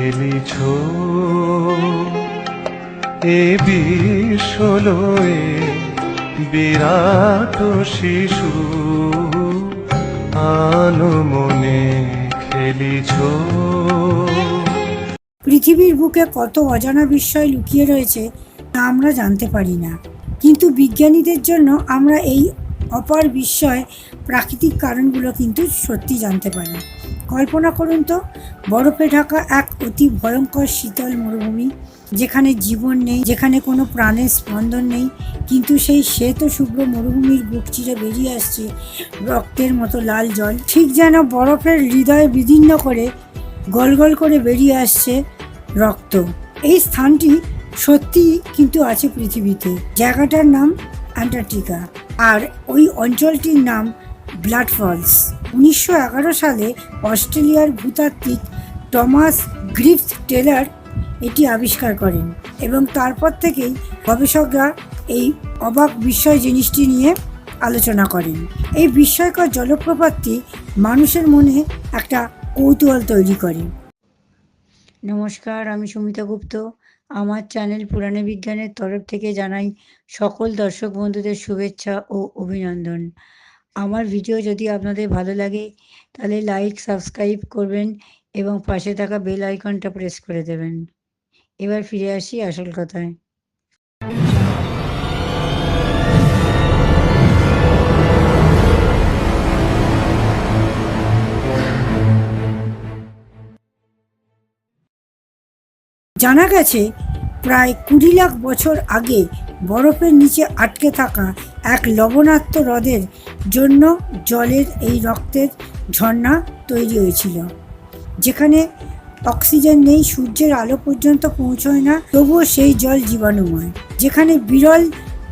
খেলিছ এ বিশ্বলয়ে বিরাট শিশু আনমনে খেলিছ। পৃথিবীর বুকে কত অজানা বিষয় লুকিয়ে রয়েছে তা আমরা জানতে পারি না, কিন্তু বিজ্ঞানীদের জন্য আমরা এই অপার বিস্ময় প্রাকৃতিক কারণগুলো কিন্তু সত্যি জানতে পারি। কল্পনা করুন তো, বরফে ঢাকা এক অতি ভয়ঙ্কর শীতল মরুভূমি, যেখানে জীবন নেই, যেখানে কোনো প্রাণের স্পন্দন নেই, কিন্তু সেই শ্বেত শুভ্র মরুভূমির বুক চিরে বেরিয়ে আসছে রক্তের মতো লাল জল, ঠিক যেন বরফের হৃদয় বিদীর্ণ করে গল গল করে বেরিয়ে আসছে রক্ত। এই স্থানটি সত্যি কিন্তু আছে পৃথিবীতে। জায়গাটার নাম অ্যান্টার্কটিকা, আর ওই অঞ্চলটির নাম ব্লাড ফলস। 1911 সালে অস্ট্রেলিয়ার ভূতাত্ত্বিক টমাস গ্রিফথ টেলর এটি আবিষ্কার করেন, এবং তারপর থেকেই গবেষকরা এই অবাক বিস্ময় জিনিসটি নিয়ে আলোচনা করেন। এই বিস্ময়কর জলপ্রপাতটি মানুষের মনে একটা কৌতূহল তৈরি করে। নমস্কার, আমি সুমিতা গুপ্ত। আমার চ্যানেল পুরাণে বিজ্ঞানের তরফ থেকে জানাই সকল দর্শক বন্ধুদের শুভেচ্ছা ও অভিনন্দন। আমার ভিডিও যদি আপনাদের ভালো লাগে তাহলে লাইক, সাবস্ক্রাইব করবেন এবং পাশে থাকা বেল আইকনটা প্রেস করে দেবেন। এবার ফিরে আসি আসল কথায়। জানা গেছে প্রায় 20 লাখ বছর আগে বরফের নিচে আটকে থাকা এক লবণাক্ত হ্রদের জন্য জলের এই রক্তের ঝর্ণা তৈরি হয়েছিল, যেখানে অক্সিজেন নেই, সূর্যের আলো পর্যন্ত পৌঁছয় না, তবুও সেই জল জীবাণুময়। যেখানে বিরল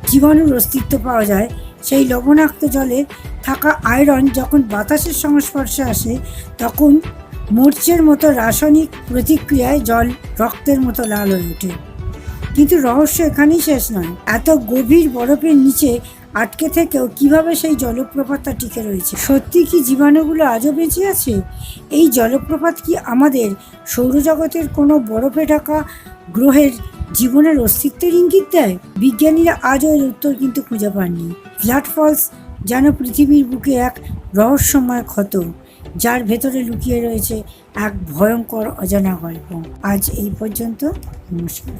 জীবাণুর অস্তিত্ব পাওয়া যায়, সেই লবণাক্ত জলে থাকা আয়রন যখন বাতাসের সংস্পর্শে আসে তখন মরচের মতো রাসায়নিক প্রতিক্রিয়ায় জল রক্তের মতো লাল হয়ে ওঠে। কিন্তু রহস্য এখানেই শেষ নয়। এত গভীর বরফের নিচে আটকে থেকেও কিভাবে সেই জলপ্রপাতটা টিকে রয়েছে? সত্যি কি জীবাণুগুলো আজও বেঁচে আছে? এই জলপ্রপাত কি আমাদের সৌরজগতের কোনো বরফে ঢাকা গ্রহের জীবনের অস্তিত্বের ইঙ্গিত দেয়? বিজ্ঞানীরা আজও এর উত্তর কিন্তু খুঁজে পাননি। ব্লাড ফলস যেন পৃথিবীর বুকে এক রহস্যময় ক্ষত, যার ভেতরে লুকিয়ে রয়েছে এক ভয়ঙ্কর অজানা গল্প। আজ এই পর্যন্ত। নমস্কার।